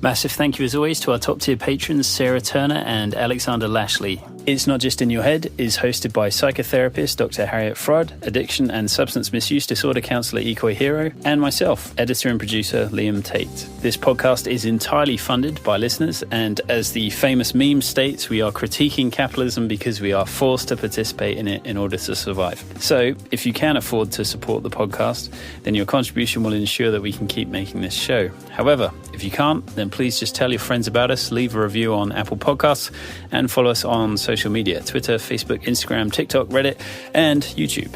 Massive thank you as always to our top tier patrons Sarah Turner and Alexander Lashley. It's Not Just In Your Head is hosted by psychotherapist Dr. Harriet Fraad, addiction and substance misuse disorder counsellor Ikoi Hero, and myself, editor and producer Liam Tate. This podcast is entirely funded by listeners, and as the famous meme states, we are critiquing capitalism because we are forced to participate in it in order to survive. So if you can afford to support the podcast, then your contribution will ensure that we can keep making this show. However, if you can't, then please just tell your friends about us, leave a review on Apple Podcasts, and follow us on social media, Twitter, Facebook, Instagram, TikTok, Reddit, and YouTube.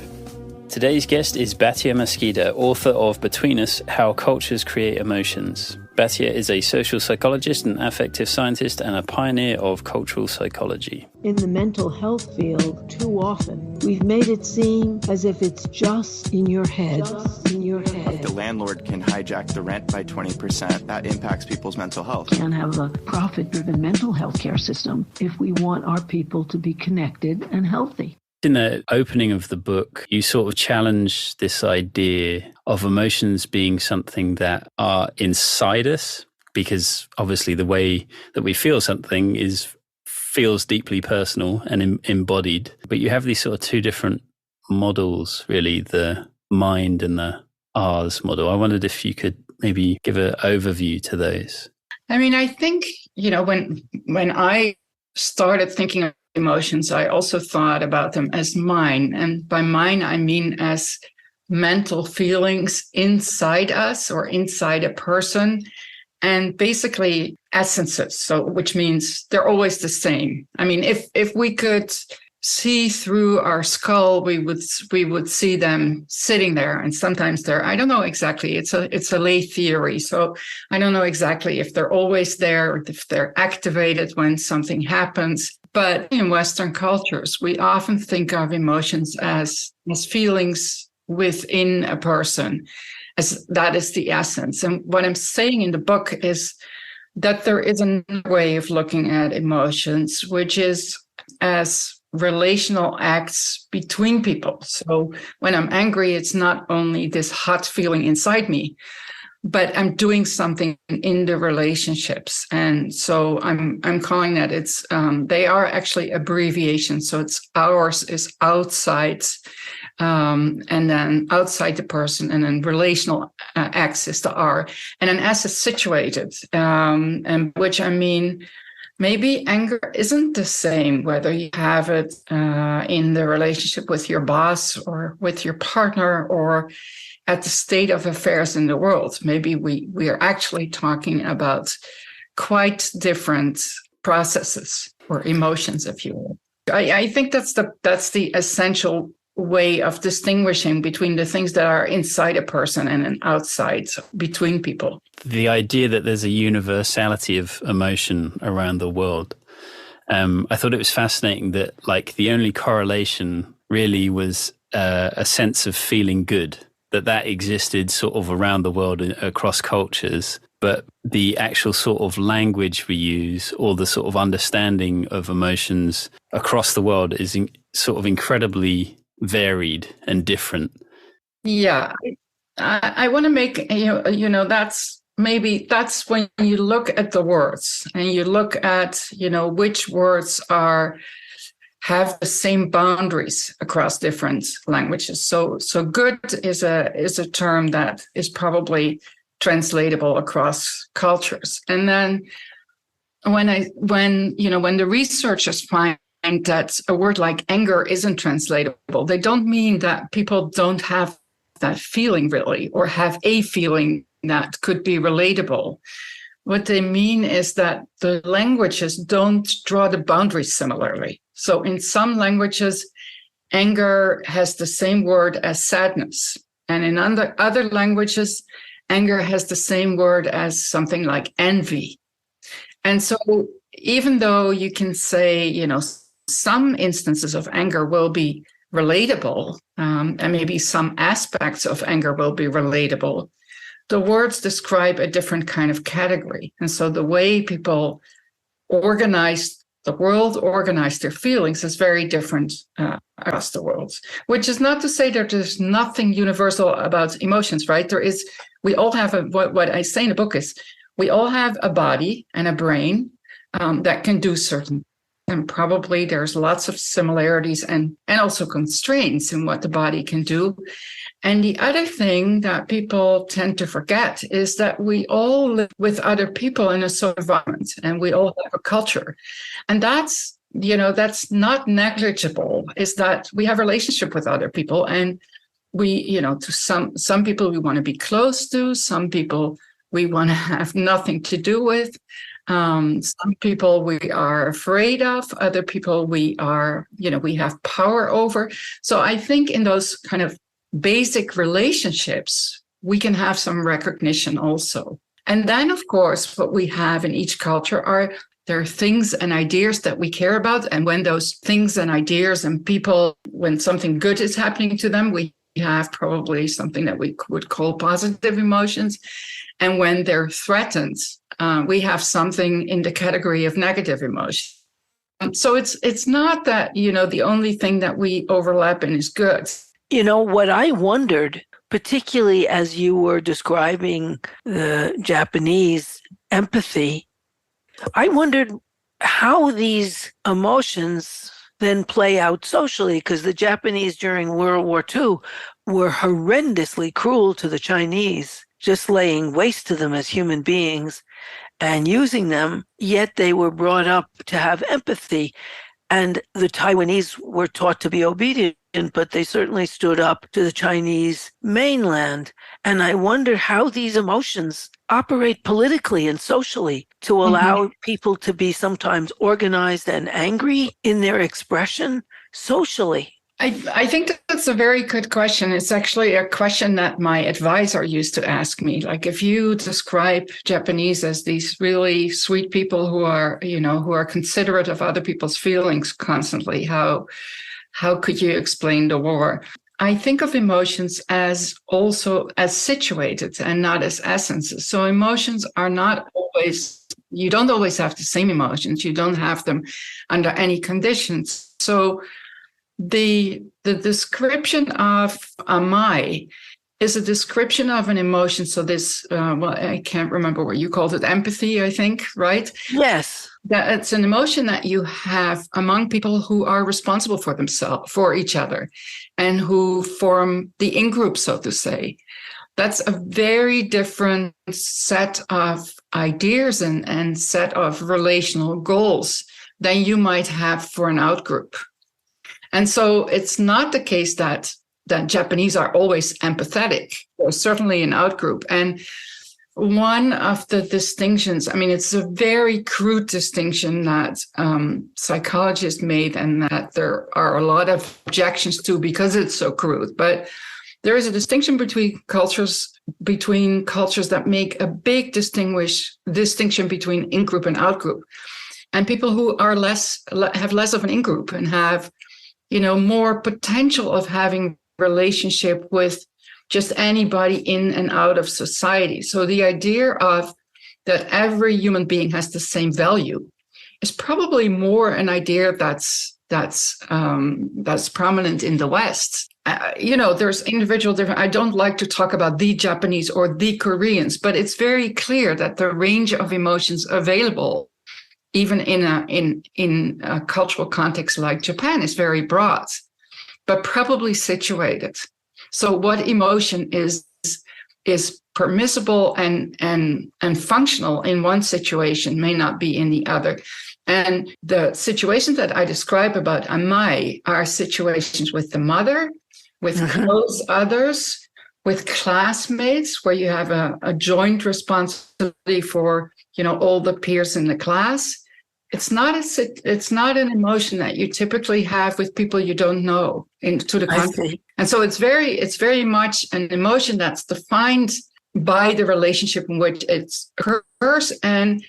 Today's guest is Batja Mesquita, author of Between Us, How Cultures Create Emotions. Batja is a social psychologist and affective scientist and a pioneer of cultural psychology. In the mental health field, too often, we've made it seem as if it's just in your head. The landlord can hijack the rent by 20%. That impacts people's mental health. We can't have a profit-driven mental health care system if we want our people to be connected and healthy. In the opening of the book, you sort of challenge this idea of emotions being something that are inside us, because obviously the way that we feel something feels deeply personal and embodied. But you have these sort of two different models, really, the mind and the ours model. I wondered if you could maybe give an overview to those. I mean, I think, when I started thinking of emotions, I also thought about them as mine. And by mine, I mean as mental feelings inside us or inside a person, and basically essences. So, which means they're always the same. I mean, if we could see through our skull, we would see them sitting there, and sometimes they're, I don't know exactly, it's a lay theory, so I don't know exactly if they're always there or if they're activated when something happens. But in Western cultures, we often think of emotions as feelings within a person, as that is the essence. And what I'm saying in the book is that there is another way of looking at emotions, which is as relational acts between people. So when I'm angry, it's not only this hot feeling inside me, but I'm doing something in the relationships. And so I'm calling that they are actually abbreviations. So it's ours is outside, and then outside the person, and then relational X is the R, and then S is situated, and which I mean, maybe anger isn't the same whether you have it in the relationship with your boss or with your partner or at the state of affairs in the world. Maybe we are actually talking about quite different processes or emotions, if you will. I think that's the essential way of distinguishing between the things that are inside a person and then outside, between people. The idea that there's a universality of emotion around the world. I thought it was fascinating that the only correlation really was a sense of feeling good, that existed sort of around the world across cultures. But the actual sort of language we use or the sort of understanding of emotions across the world is sort of incredibly varied and different. Yeah, I want to make, that's when you look at the words and you look at, which words have the same boundaries across different languages. So good is a term that is probably translatable across cultures. And then when the researchers find that a word like anger isn't translatable, they don't mean that people don't have that feeling really, or have a feeling that could be relatable. What they mean is that the languages don't draw the boundaries similarly. So in some languages, anger has the same word as sadness. And in other languages, anger has the same word as something like envy. And so even though you can say, some instances of anger will be relatable, and maybe some aspects of anger will be relatable, the words describe a different kind of category. And so the way people organize their feelings is very different across the world, which is not to say that there's nothing universal about emotions, right? We all have what I say in the book is, we all have a body and a brain that can do certain, and probably there's lots of similarities and also constraints in what the body can do. And the other thing that people tend to forget is that we all live with other people in a social environment, and we all have a culture. And that's not negligible, is that we have a relationship with other people. And we, to some people we want to be close to, some people we want to have nothing to do with. Some people we are afraid of, other people we have power over. So I think in those kind of basic relationships, we can have some recognition also. And then, of course, what we have in each culture there are things and ideas that we care about. And when those things and ideas and people, when something good is happening to them, we have probably something that we would call positive emotions. And when they're threatened, we have something in the category of negative emotion. So it's not that, the only thing that we overlap in is good. What I wondered, particularly as you were describing the Japanese empathy, I wondered how these emotions then play out socially, because the Japanese during World War II were horrendously cruel to the Chinese, just laying waste to them as human beings and using them, yet they were brought up to have empathy. And the Taiwanese were taught to be obedient, but they certainly stood up to the Chinese mainland. And I wonder how these emotions operate politically and socially to allow people to be sometimes organized and angry in their expression socially. I think that's a very good question. It's actually a question that my advisor used to ask me. Like, if you describe Japanese as these really sweet people who are considerate of other people's feelings constantly, how could you explain the war? I think of emotions as also as situated and not as essences. So emotions are not always, you don't always have the same emotions. You don't have them under any conditions. So the description of amai is a description of an emotion. So this, I can't remember what you called it, empathy, I think, right? Yes. That it's an emotion that you have among people who are responsible for themselves, for each other, and who form the in-group, so to say. That's a very different set of ideas and set of relational goals than you might have for an out-group. And so it's not the case that Japanese are always empathetic, or certainly an out-group. And one of the distinctions, I mean, it's a very crude distinction that psychologists made, and that there are a lot of objections to because it's so crude. But there is a distinction between cultures that make a big distinction between in-group and out-group. And people who are have less of an in-group and have more potential of having relationship with just anybody in and out of society. So the idea of that every human being has the same value is probably more an idea that's prominent in the West. There's individual different. I don't like to talk about the Japanese or the Koreans, but it's very clear that the range of emotions available, even in a cultural context like Japan, is very broad, but probably situated. So what emotion is permissible and functional in one situation may not be in the other. And the situations that I describe about amai are situations with the mother, with close others, with classmates, where you have a joint responsibility for all the peers in the class. It's not an emotion that you typically have with people you don't know into the country. And so it's very much an emotion that's defined by the relationship in which it occurs, and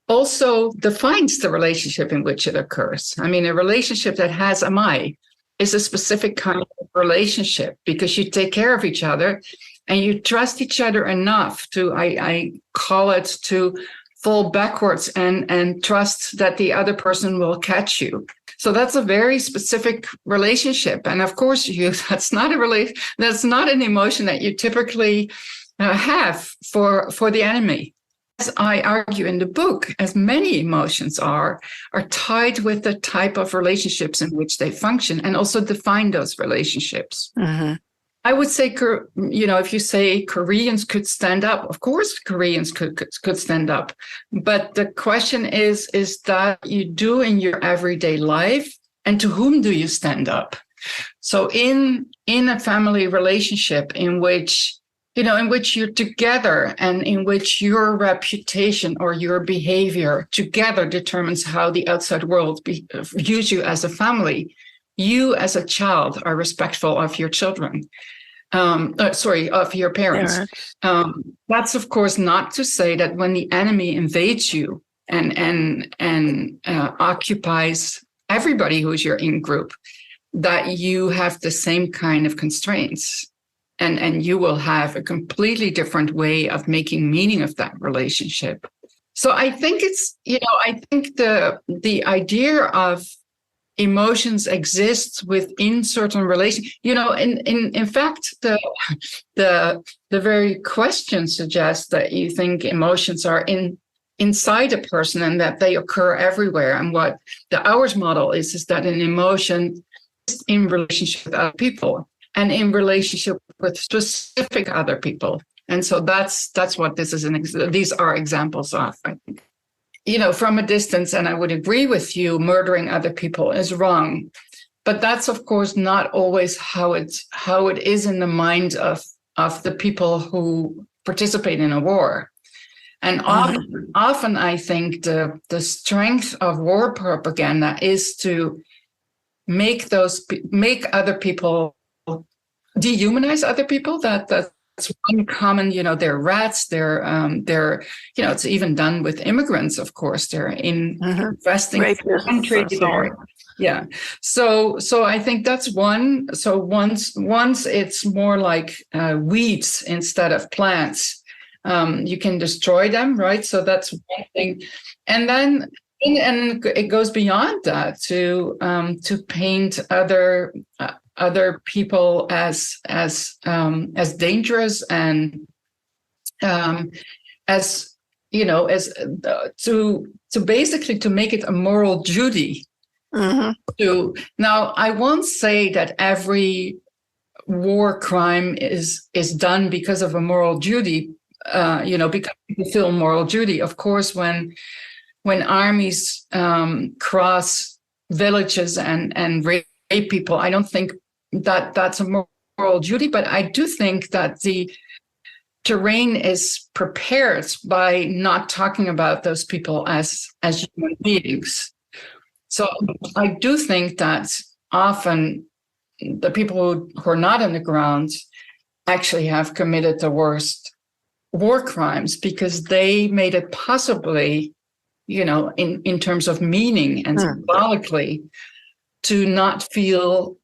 also defines the relationship in which it occurs. I mean, a relationship that has amai is a specific kind of relationship because you take care of each other and you trust each other enough to, I call it, to fall backwards and trust that the other person will catch you. So that's a very specific relationship. And of course, that's not an emotion that you typically have for the enemy. I argue in the book, as many emotions are tied with the type of relationships in which they function and also define those relationships. Mm-hmm. I would say, if you say Koreans could stand up, of course, Koreans could stand up. But the question is that you do in your everyday life, and to whom do you stand up? So in a family relationship in which you're together and in which your reputation or your behavior together determines how the outside world views you as a family, you as a child are respectful of your children. Of your parents. That's of course not to say that when the enemy invades you and occupies everybody who's your in group, that you have the same kind of constraints, and you will have a completely different way of making meaning of that relationship. So I think I think the idea of emotions exist within certain relations. In fact, the very question suggests that you think emotions are inside a person and that they occur everywhere. And what the Hours model is that an emotion is in relationship with other people and in relationship with specific other people. And so that's what this is. These are examples of, I think. From a distance, and I would agree with you, murdering other people is wrong. But that's, of course, not always how it is in the mind of the people who participate in a war. And often I think the strength of war propaganda is to make other people, dehumanize other people. That's one common, they're rats, they're it's even done with immigrants, of course. They're investing in the country. Yeah. So I think that's one. So once it's more like weeds instead of plants, you can destroy them, right? So that's one thing. And then it goes beyond that to paint other people as dangerous and to basically to make it a moral duty. Now, I won't say that every war crime is done because of a moral duty, because people feel moral duty. Of course, when armies cross villages and rape people, I don't think that that's a moral duty, but I do think that the terrain is prepared by not talking about those people as human beings. So I do think that often the people who are not on the ground actually have committed the worst war crimes because they made it possibly, in terms of meaning and symbolically, to not feel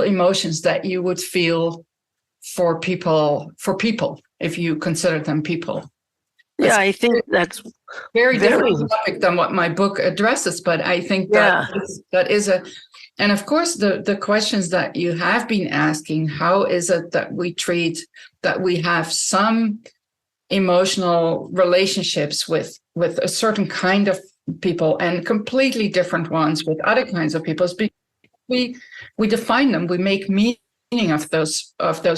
emotions that you would feel for people if you consider them people. Yeah, I think that's very different topic than what my book addresses, but I think that is and of course the questions that you have been asking, how is it that we have some emotional relationships with a certain kind of people and completely different ones with other kinds of people? We define them, we make meaning of those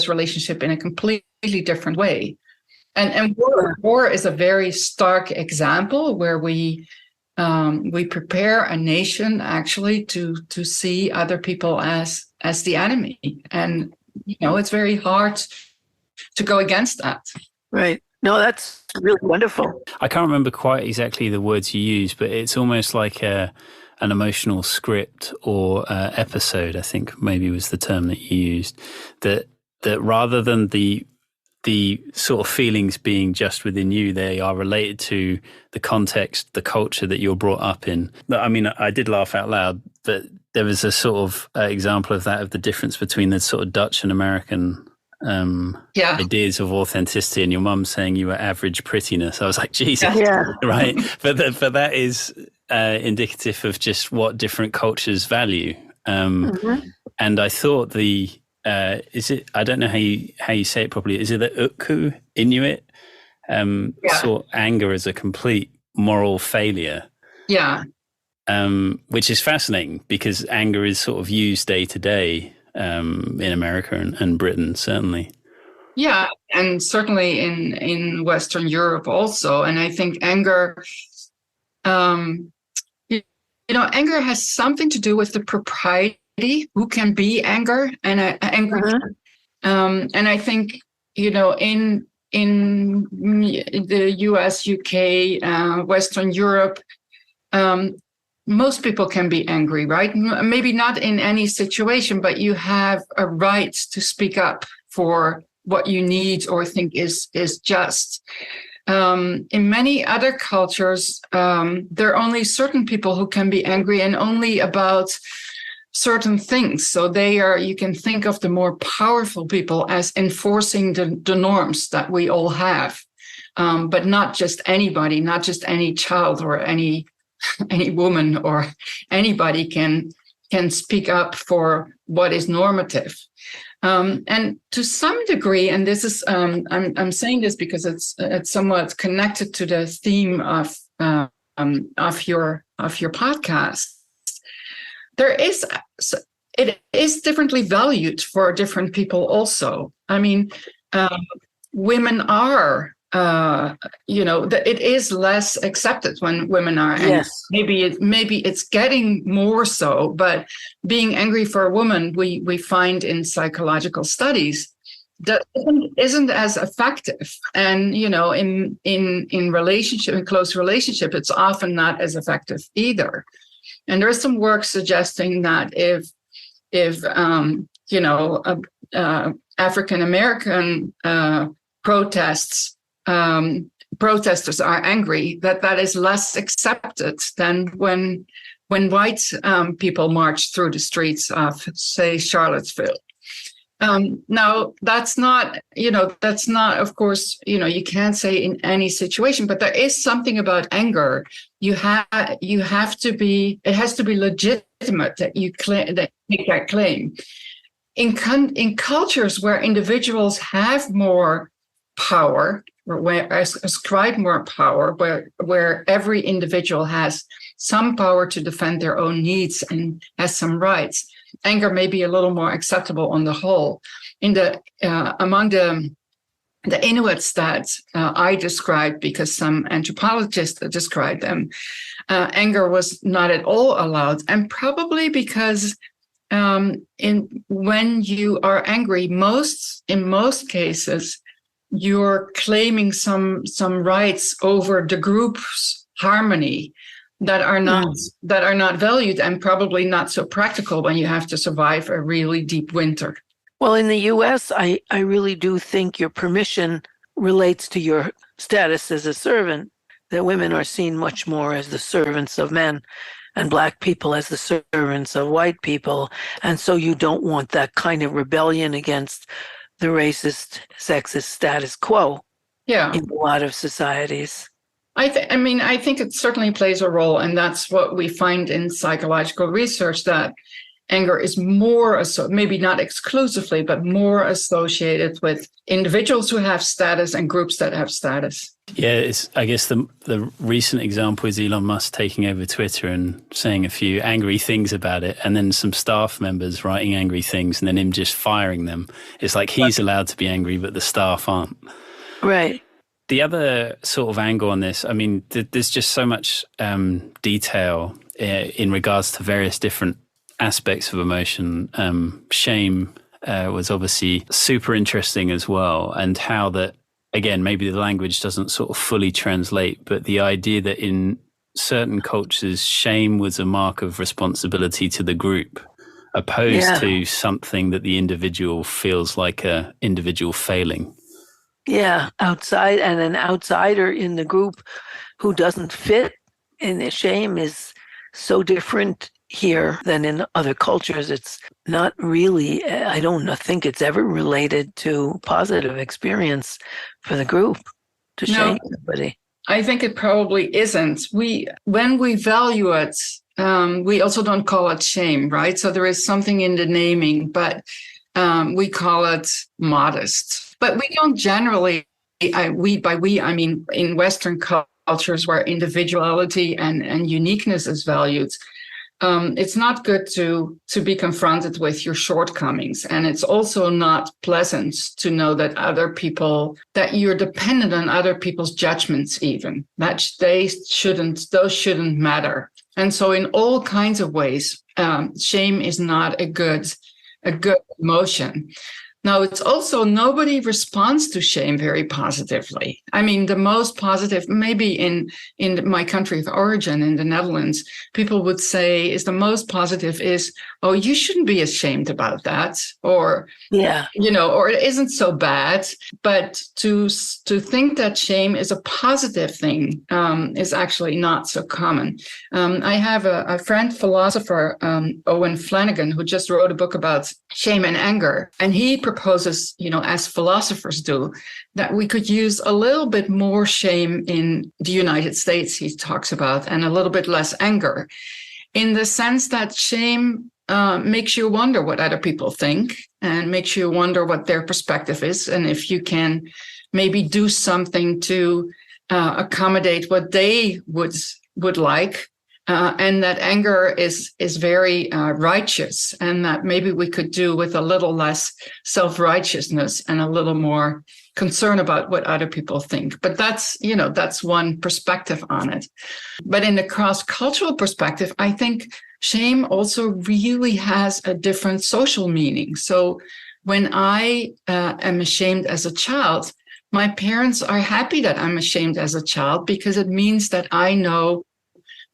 relationships in a completely different way. And war is a very stark example where we prepare a nation actually to see other people as the enemy, and it's very hard to go against that. Right. No, that's really wonderful. I can't remember quite exactly the words you used, but it's almost like an emotional script or episode, I think maybe was the term that you used, that rather than the sort of feelings being just within you, they are related to the context, the culture that you're brought up in. I mean, I did laugh out loud, but there was a sort of example of that, of the difference between the sort of Dutch and American ideas of authenticity, and your mum saying you were average prettiness. I was like, Jesus, right? But that is indicative of just what different cultures value. And I thought is it? I don't know how you say it properly. Is it the Ukku Inuit saw anger as a complete moral failure. Yeah. Which is fascinating because anger is sort of used day to day in America and Britain, certainly. Yeah, and certainly in Western Europe also. And I think anger, anger has something to do with the propriety, who can be anger, and anger. And I think, in the US, UK, Western Europe, most people can be angry, right? Maybe not in any situation, but you have a right to speak up for what you need or think is just. In many other cultures, there are only certain people who can be angry, and only about certain things. So you can think of the more powerful people as enforcing the norms that we all have, but not just anybody, not just any child or any woman or anybody can speak up for what is normative. And to some degree, and this is I'm saying this because it's somewhat connected to the theme of your podcast. It is differently valued for different people also. I mean, women are. It is less accepted when women are angry. Yes. Maybe it's getting more so, but being angry for a woman, we find in psychological studies that isn't as effective. And in relationship, in close relationship, it's often not as effective either. And there's some work suggesting that if African American protesters are angry, that is less accepted than when white people march through the streets of, say, Charlottesville. Now, that's not, of course, you can't say in any situation, but there is something about anger. It has to be legitimate that you make that claim. In cultures where individuals have more power, or where ascribe more power, where every individual has some power to defend their own needs and has some rights, anger may be a little more acceptable on the whole. Among the Inuits that I described, because some anthropologists described them, anger was not at all allowed, and probably because when you are angry, in most cases, you're claiming some rights over the group's harmony that are not valued, and probably not so practical when you have to survive a really deep winter. Well, in the US, I really do think your permission relates to your status as a servant, that women are seen much more as the servants of men and Black people as the servants of white people. And so you don't want that kind of rebellion against the racist, sexist status quo in a lot of societies. I think it certainly plays a role, and that's what we find in psychological research, that anger is more, maybe not exclusively, but more associated with individuals who have status and groups that have status. Yeah, I guess the recent example is Elon Musk taking over Twitter and saying a few angry things about it, and then some staff members writing angry things, and then him just firing them. It's like he's allowed to be angry, but the staff aren't. Right. The other sort of angle on this, I mean, there's just so much detail in regards to various different aspects of emotion. Shame was obviously super interesting as well, and how that, again, maybe the language doesn't sort of fully translate, but the idea that in certain cultures, shame was a mark of responsibility to the group, opposed to something that the individual feels like a individual failing. Yeah, outside, and an outsider in the group who doesn't fit in the shame is so different here than in other cultures. It's not really, I don't think it's ever related to positive experience for the group to shame somebody. I think it probably isn't. When we value it, we also don't call it shame, right? So there is something in the naming, but we call it modest. But we don't generally we, I mean in Western cultures where individuality and uniqueness is valued, it's not good to be confronted with your shortcomings. And it's also not pleasant to know that that you're dependent on other people's judgments, even that those shouldn't matter. And so in all kinds of ways, shame is not a good emotion. Now, it's also nobody responds to shame very positively. I mean, the most positive, maybe in my country of origin, in the Netherlands, people would say is the most positive is, oh, you shouldn't be ashamed about that, or or it isn't so bad. But to think that shame is a positive thing is actually not so common. I have a friend, philosopher, Owen Flanagan, who just wrote a book about shame and anger, and he proposes, as philosophers do, that we could use a little bit more shame in the United States, he talks about, and a little bit less anger, in the sense that shame makes you wonder what other people think and makes you wonder what their perspective is, and if you can maybe do something to accommodate what they would like. And that anger is very righteous, and that maybe we could do with a little less self-righteousness and a little more concern about what other people think. But that's one perspective on it. But in the cross-cultural perspective, I think shame also really has a different social meaning. So when I am ashamed as a child, my parents are happy that I'm ashamed as a child, because it means that I know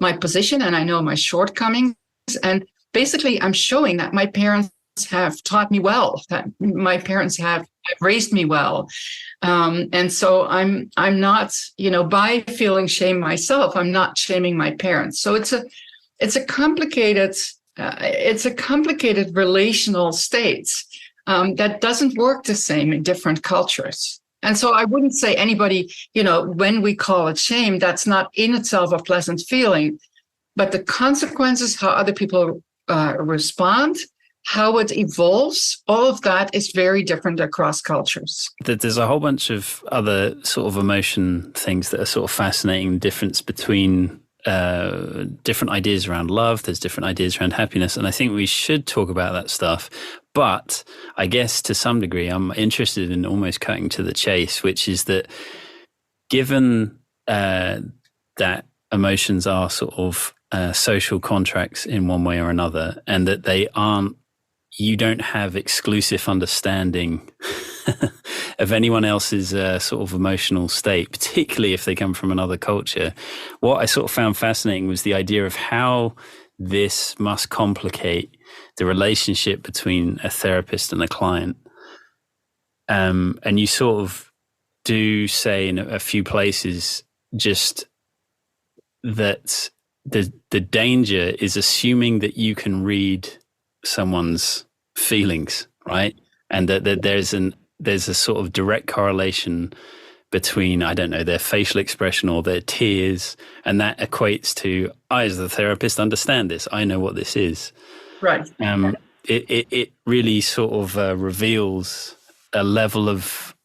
my position and I know my shortcomings. And basically, I'm showing that my parents have taught me well, that my parents have raised me well. And so I'm not, by feeling shame myself, I'm not shaming my parents. So it's a complicated relational state that doesn't work the same in different cultures. And so I wouldn't say anybody, when we call it shame, that's not in itself a pleasant feeling, but the consequences, how other people respond, how it evolves, all of that is very different across cultures. There's a whole bunch of other sort of emotion things that are sort of fascinating, the difference between different ideas around love. There's different ideas around happiness. And I think we should talk about that stuff. But I guess to some degree, I'm interested in almost cutting to the chase, which is that given that emotions are sort of social contracts in one way or another, and that you don't have exclusive understanding of anyone else's sort of emotional state, particularly if they come from another culture. What I sort of found fascinating was the idea of how this must complicate the relationship between a therapist and a client. And you sort of do say in a few places just that the danger is assuming that you can read someone's feelings, right? And that there's a sort of direct correlation between, I don't know, their facial expression or their tears, and that equates to, I as the therapist understand this, I know what this is. Right. It really sort of reveals a level of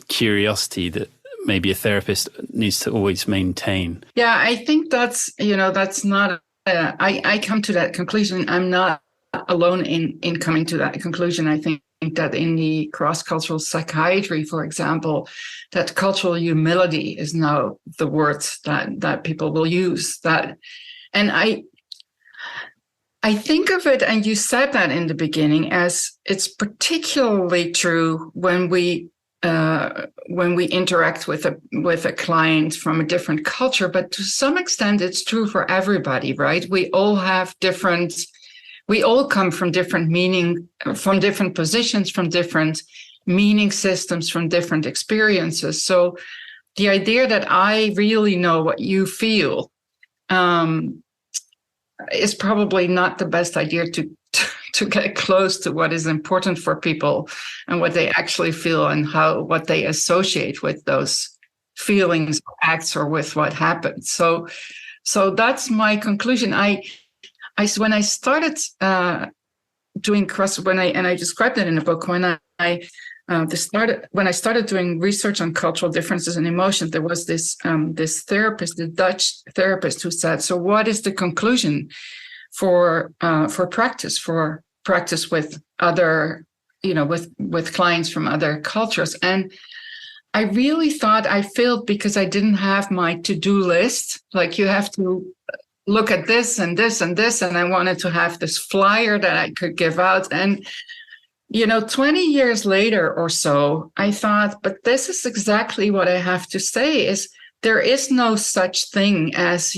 curiosity that maybe a therapist needs to always maintain. Yeah, I think that's not, I come to that conclusion. I'm not alone in coming to that conclusion. I think that in the cross-cultural psychiatry, for example, that cultural humility is now the word that people will use. And I think of it, and you said that in the beginning, as it's particularly true when we interact with a client from a different culture, but to some extent it's true for everybody, right? We all come from different meaning, from different positions, from different meaning systems, from different experiences. So the idea that I really know what you feel is probably not the best idea to get close to what is important for people and what they actually feel and what they associate with those feelings, acts, or with what happened. So that's my conclusion. When I started doing I described it in the book, when I when I started doing research on cultural differences and emotions, there was this therapist, the Dutch therapist, who said, "So what is the conclusion for practice with other, with clients from other cultures?" And I really thought I failed because I didn't have my to-do list. Like, you have to look at this and this and this, and I wanted to have this flyer that I could give out. And 20 years later or so, I thought, but this is exactly what I have to say, is there is no such thing as,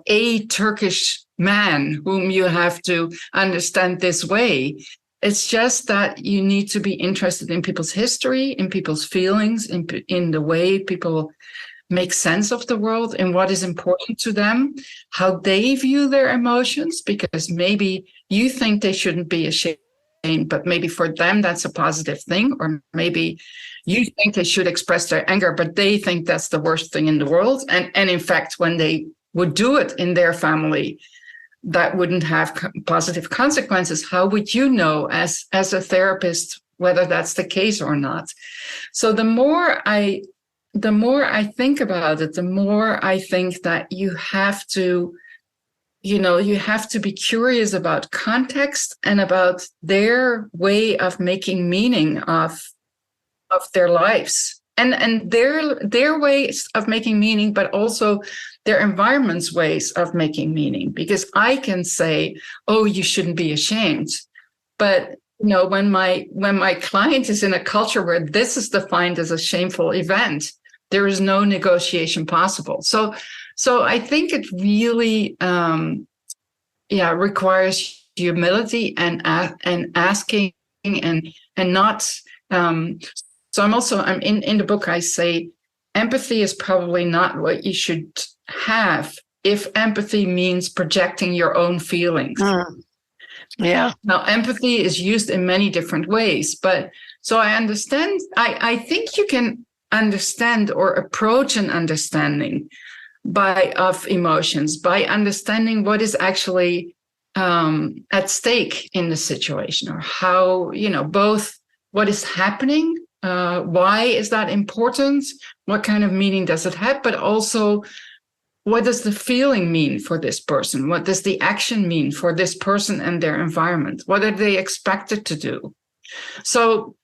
a Turkish man whom you have to understand this way. It's just that you need to be interested in people's history, in people's feelings, in the way people make sense of the world and what is important to them, how they view their emotions, because maybe you think they shouldn't be ashamed, but maybe for them that's a positive thing. Or maybe you think they should express their anger, but they think that's the worst thing in the world. And in fact, when they would do it in their family, that wouldn't have positive consequences. How would you know as a therapist whether that's the case or not? So the more I think about it, the more I think that you have to be curious about context and about their way of making meaning of their lives and their ways of making meaning, but also their environment's ways of making meaning. Because I can say, "Oh, you shouldn't be ashamed," but when my client is in a culture where this is defined as a shameful event, there is no negotiation possible. So I think it really, requires humility and asking and not. So I'm in the book, I say, empathy is probably not what you should have if empathy means projecting your own feelings. Yeah. Now, empathy is used in many different ways, but so I understand. I think you can understand or approach an understanding of emotions by understanding what is actually at stake in the situation, or how, both what is happening, why is that important, what kind of meaning does it have, but also what does the feeling mean for this person? What does the action mean for this person and their environment? What are they expected to do? So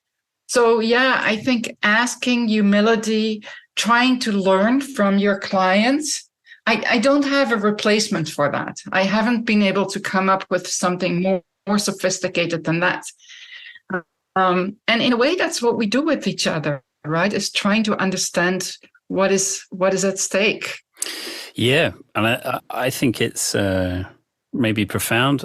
yeah, I think asking, humility, trying to learn from your clients. I don't have a replacement for that. I haven't been able to come up with something more sophisticated than that. And in a way, that's what we do with each other, right? Is trying to understand what is at stake. Yeah, and I think it's maybe profound,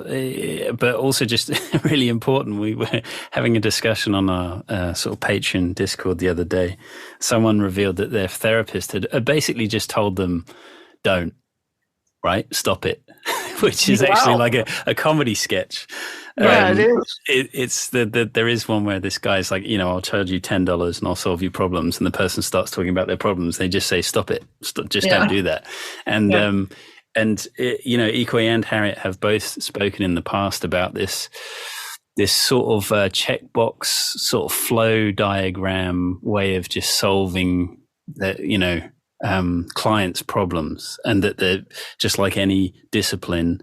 but also just really important. We were having a discussion on our sort of Patreon Discord the other day. Someone revealed that their therapist had basically just told them, "Don't, right? Stop it," which is actually like a comedy sketch. Yeah, it is. It's there is one where this guy's like, I'll charge you $10 and I'll solve your problems. And the person starts talking about their problems. They just say, "Stop it. Don't do that." And, Ikoi and Harriet have both spoken in the past about this sort of checkbox sort of flow diagram way of just solving the, clients' problems, and that they're just like any discipline,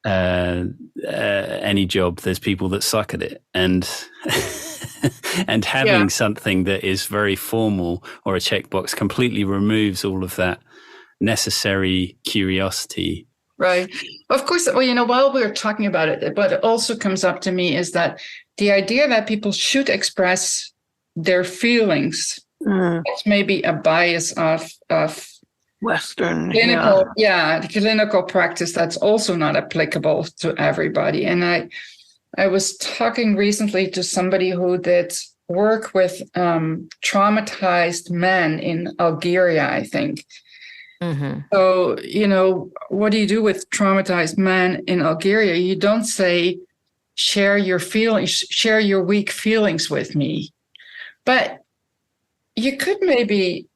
any job, there's people that suck at it, and and having something that is very formal or a checkbox completely removes all of that necessary curiosity. Right. Of course, while we're talking about it, what also comes up to me is that the idea that people should express their feelings, it's maybe a bias of Western clinical, the clinical practice that's also not applicable to everybody. And I was talking recently to somebody who did work with traumatized men in Algeria, I think. Mm-hmm. So, what do you do with traumatized men in Algeria? You don't say, share your feelings, share your weak feelings with me. But you could maybe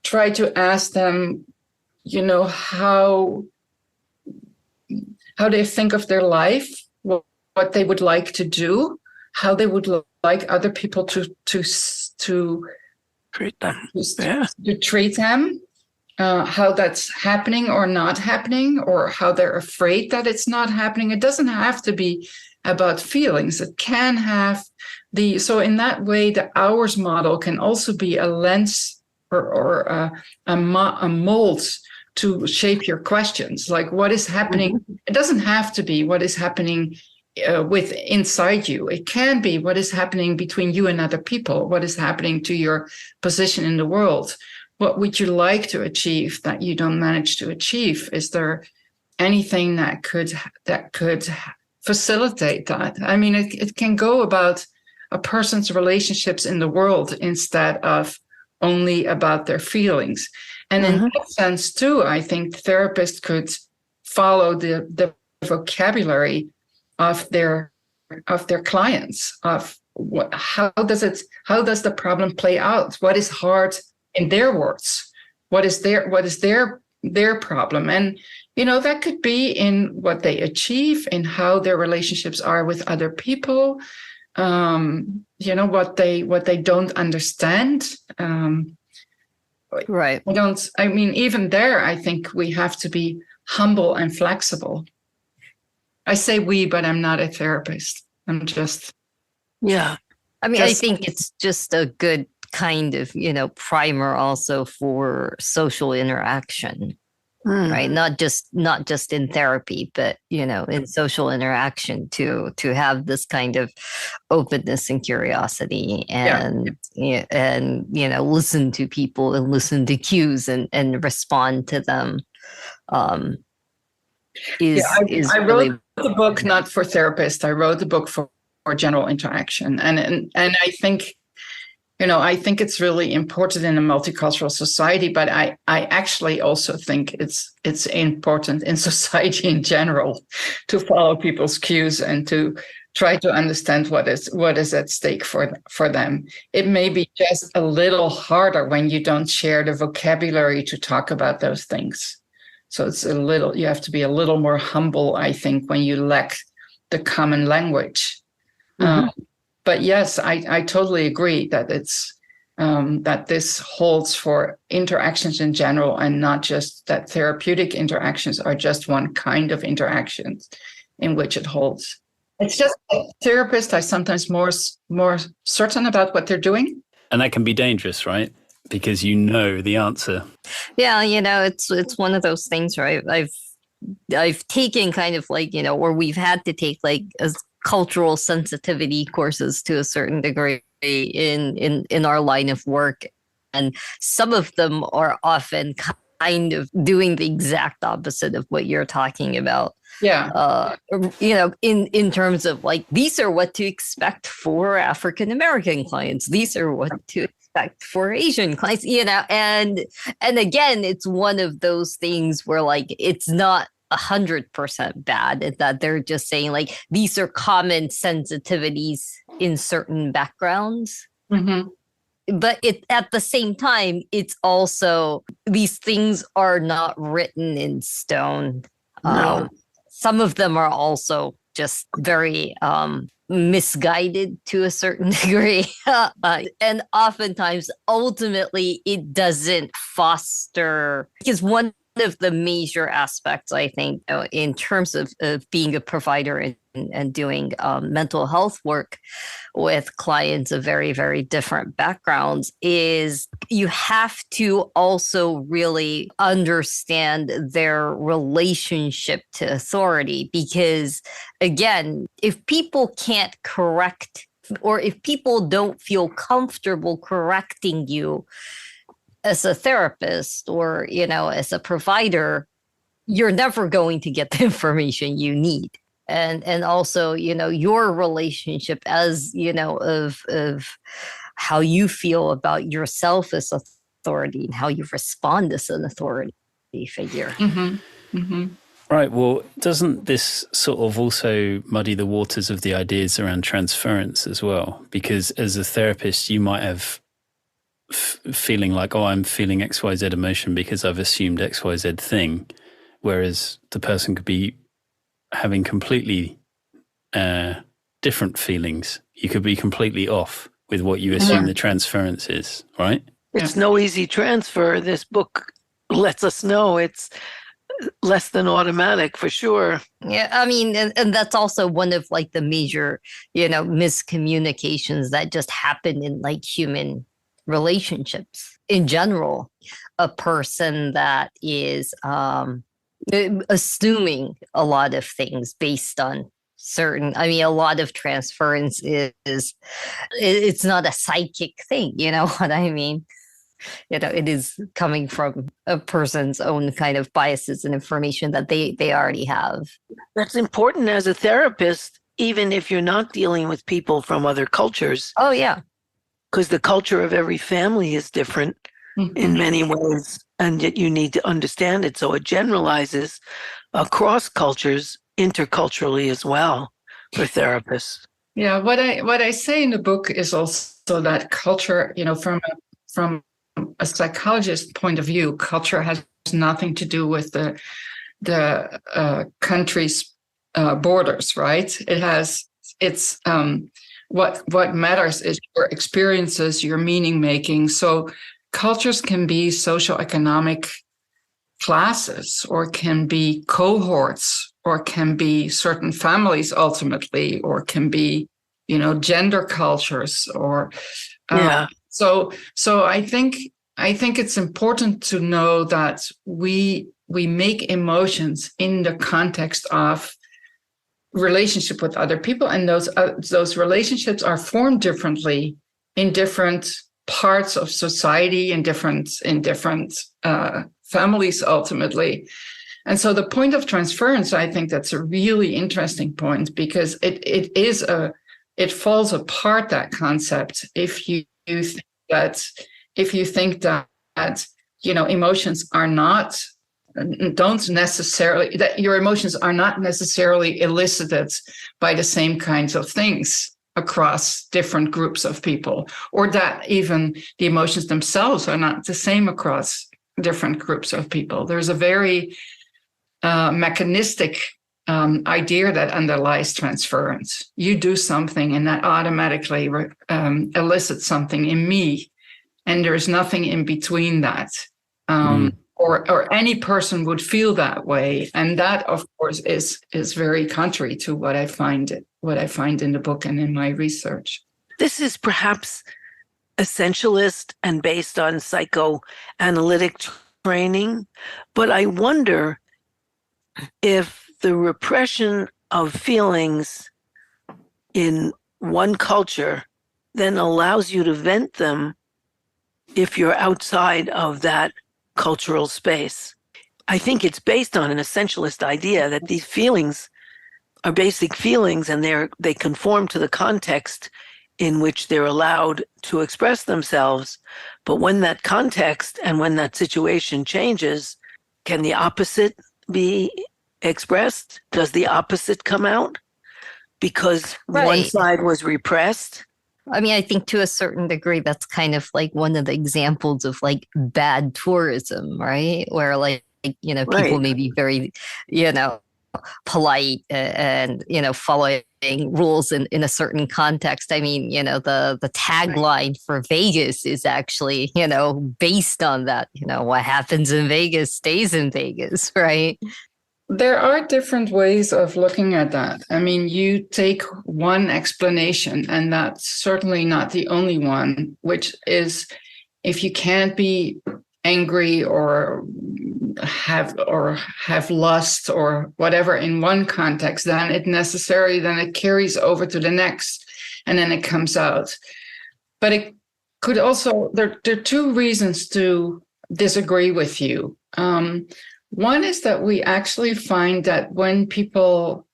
try to ask them, how they think of their life, what they would like to do, how they would like other people to Treat them. Yeah. to treat them, how that's happening or not happening, or how they're afraid that it's not happening. It doesn't have to be about feelings. It can have so in that way, the hours model can also be a lens or a mold to shape your questions. Like, what is happening? Mm-hmm. It doesn't have to be what is happening with inside you. It can be what is happening between you and other people. What is happening to your position in the world? What would you like to achieve that you don't manage to achieve? Is there anything that could facilitate that? I mean, it can go about a person's relationships in the world instead of only about their feelings. And in that sense, too, I think therapists could follow the vocabulary of their clients, of how does the problem play out? What is hard in their words? What is their problem? And that could be in what they achieve, in how their relationships are with other people, what they don't understand. Right. Even there, I think we have to be humble and flexible. I say we, but I'm not a therapist. I'm just. Yeah. I think it's just a good kind of, primer also for social interaction. Right. Not just in therapy, but, in social interaction to have this kind of openness and curiosity and listen to people and listen to cues and respond to them. I wrote the book not for therapists. I wrote the book for general interaction. And I think, I think it's really important in a multicultural society, but I actually also think it's important in society in general to follow people's cues and to try to understand what is at stake for them. It may be just a little harder when you don't share the vocabulary to talk about those things. So you have to be a little more humble, I think, when you lack the common language. But yes, I totally agree that it's that this holds for interactions in general, and not just that therapeutic interactions are just one kind of interactions in which it holds. It's just therapists are sometimes more certain about what they're doing, and that can be dangerous, right? Because the answer. Yeah, it's one of those things, right? I've taken kind of like, or we've had to take like as cultural sensitivity courses to a certain degree in our line of work. And some of them are often kind of doing the exact opposite of what you're talking about. Yeah. In terms of like, these are what to expect for African-American clients. These are what to expect for Asian clients, and again, it's one of those things where like, it's not 100% bad. It's that they're just saying like, these are common sensitivities in certain backgrounds. But at the same time, it's also, these things are not written in stone. No. Some of them are also just very misguided to a certain degree. And oftentimes, ultimately, it doesn't foster, because one of the major aspects, I think, in terms of being a provider and doing mental health work with clients of very, very different backgrounds is you have to also really understand their relationship to authority. Because again, if people can't correct, or if people don't feel comfortable correcting you as a therapist or, as a provider, you're never going to get the information you need. And also, your relationship as, of how you feel about yourself as authority and how you respond as an authority figure. Right. Well, doesn't this sort of also muddy the waters of the ideas around transference as well? Because as a therapist, you might have feeling like, I'm feeling XYZ emotion because I've assumed XYZ thing, whereas the person could be having completely different feelings. You could be completely off with what you assume the transference is, right? It's no easy transfer. This book lets us know it's less than automatic for sure. Yeah, I mean, and that's also one of like the major, miscommunications that just happen in like human relationships in general. A person that is assuming a lot of things based on a lot of transference it's not a psychic thing, you know what I mean? It is coming from a person's own kind of biases and information that they already have. That's important as a therapist, even if you're not dealing with people from other cultures. Oh, yeah. Because the culture of every family is different in many ways, and yet you need to understand it. So it generalizes across cultures, interculturally as well, for therapists. Yeah, what I say in the book is also that culture, from a psychologist point of view, culture has nothing to do with the country's borders, right? It's what matters is your experiences, your meaning making. So cultures can be socioeconomic classes, or can be cohorts, or can be certain families ultimately, or can be, gender cultures, or So I think it's important to know that we make emotions in the context of relationship with other people, and those relationships are formed differently in different parts of society, in different families ultimately. And so the point of transference, I think that's a really interesting point, because it falls apart, that concept, if you think that emotions that your emotions are not necessarily elicited by the same kinds of things across different groups of people, or that even the emotions themselves are not the same across different groups of people. There's a very mechanistic idea that underlies transference. You do something and that automatically elicits something in me, and there's nothing in between that. Or any person would feel that way, and that, of course, is very contrary to what I find in the book and in my research. This is perhaps essentialist and based on psychoanalytic training, but I wonder if the repression of feelings in one culture then allows you to vent them if you're outside of that cultural space. I think it's based on an essentialist idea that these feelings are basic feelings, and they conform to the context in which they're allowed to express themselves. But when that context and when that situation changes, can the opposite be expressed? Does the opposite come out because one side was repressed? I mean, I think to a certain degree, that's kind of like one of the examples of like bad tourism, right? Where people may be very, polite and, following rules in a certain context. I mean, the tagline for Vegas is actually, based on that, what happens in Vegas stays in Vegas, right? There are different ways of looking at that. I mean, you take one explanation, and that's certainly not the only one, which is if you can't be angry or have lust or whatever in one context, then it carries over to the next, and then it comes out. But it could also, there are two reasons to disagree with you. One is that we actually find that when people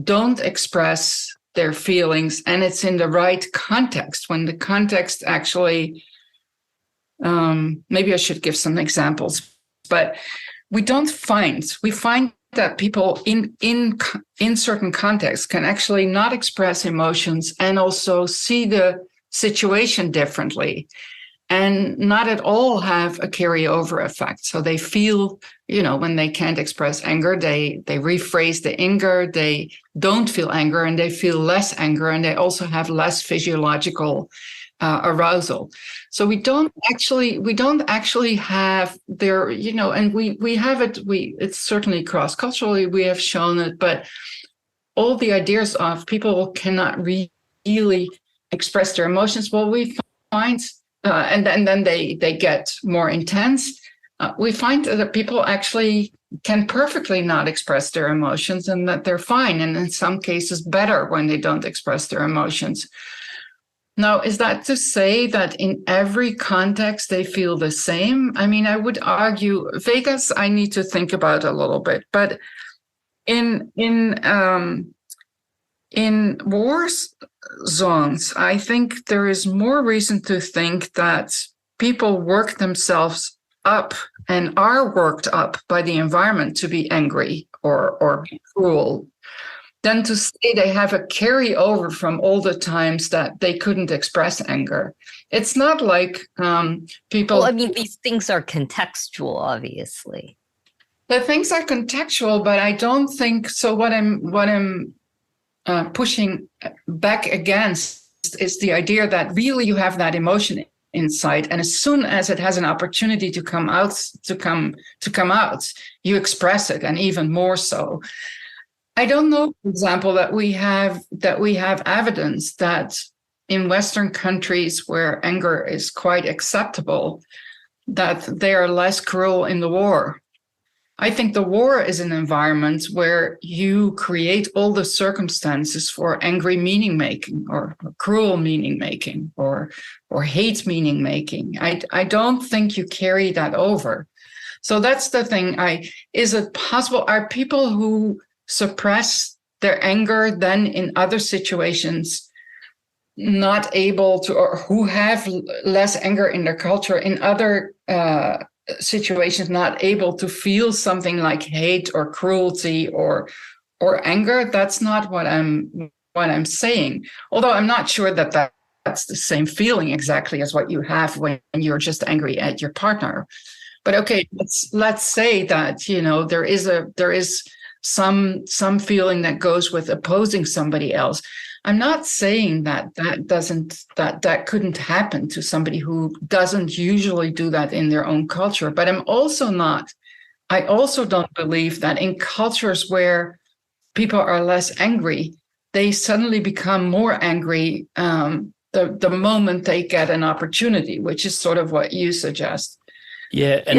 don't express their feelings, and it's in the right context, when the context actually, maybe I should give some examples, but we find that people in certain contexts can actually not express emotions and also see the situation differently. and not at all have a carryover effect. So they feel, when they can't express anger, they rephrase the anger, they don't feel anger, and they feel less anger, and they also have less physiological arousal. So we don't actually have there, and we have it, it's certainly cross-culturally, we have shown it, but all the ideas of people cannot really express their emotions, well, we find, and then they get more intense. We find that people actually can perfectly not express their emotions and that they're fine, and in some cases better when they don't express their emotions. Now, is that to say that in every context they feel the same? I mean, I would argue Vegas, I need to think about a little bit, but in war zones, I think there is more reason to think that people work themselves up and are worked up by the environment to be angry or be cruel, than to say they have a carryover from all the times that they couldn't express anger. It's not like people... Well, I mean, these things are contextual, obviously. The things are contextual, but I don't think so. What I'm pushing back against is the idea that really you have that emotion inside, and as soon as it has an opportunity to come out, you express it, and even more so. I don't know, for example, that we have evidence that in Western countries where anger is quite acceptable, that they are less cruel in the war. I think the war is an environment where you create all the circumstances for angry meaning making, or cruel meaning making, or hate meaning making. I don't think you carry that over. So that's the thing. Is it possible? Are people who suppress their anger then in other situations not able to, or who have less anger in their culture in other situations not able to feel something like hate or cruelty or anger? That's not what I'm saying. Although I'm not sure that that's the same feeling exactly as what you have when you're just angry at your partner. But okay, let's say that there is some feeling that goes with opposing somebody else. I'm not saying that couldn't happen to somebody who doesn't usually do that in their own culture, but I also don't believe that in cultures where people are less angry, they suddenly become more angry the moment they get an opportunity, which is sort of what you suggest. Yeah, and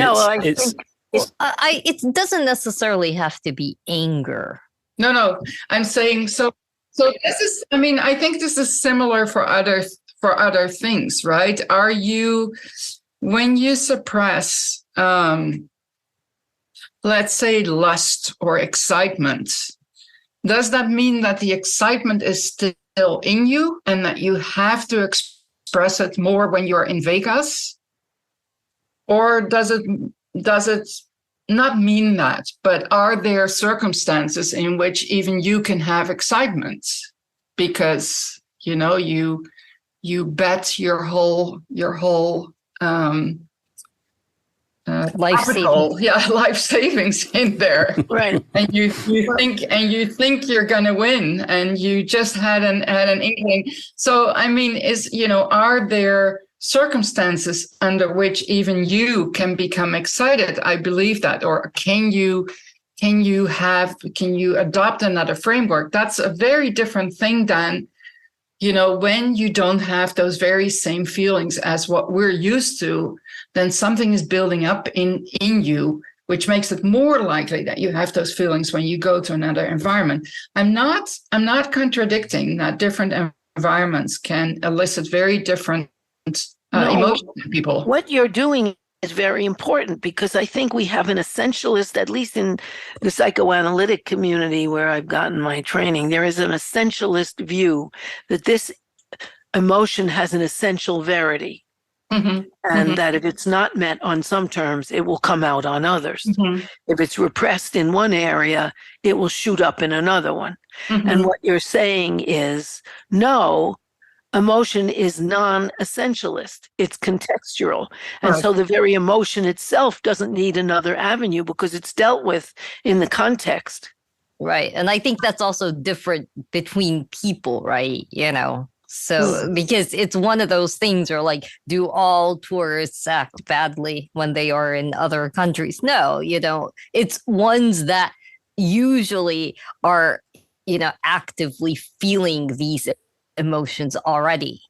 it doesn't necessarily have to be anger. No, I'm saying so this is, I mean, I think this is similar for other things, right? Are you, when you suppress, let's say lust or excitement, does that mean that the excitement is still in you and that you have to express it more when you're in Vegas? Or does it not mean that, but are there circumstances in which even you can have excitement because you bet your whole life savings in there, right? And you think you're gonna win, and you just had an inkling. So I mean, are there circumstances under which even you can become excited? I believe that. Or can you adopt another framework? That's a very different thing than, when you don't have those very same feelings as what we're used to, then something is building up in you, which makes it more likely that you have those feelings when you go to another environment. I'm not contradicting that different environments can elicit very different emotion in people. What you're doing is very important, because I think we have an essentialist, at least in the psychoanalytic community where I've gotten my training, there is an essentialist view that this emotion has an essential verity. Mm-hmm. And that if it's not met on some terms, it will come out on others. Mm-hmm. If it's repressed in one area, it will shoot up in another one. Mm-hmm. And what you're saying is, no, emotion is non-essentialist. It's contextual. And Right. so the very emotion itself doesn't need another avenue because it's dealt with in the context. Right. And I think that's also different between people, right? So because it's one of those things where like, do all tourists act badly when they are in other countries? No, it's ones that usually are, actively feeling these emotions already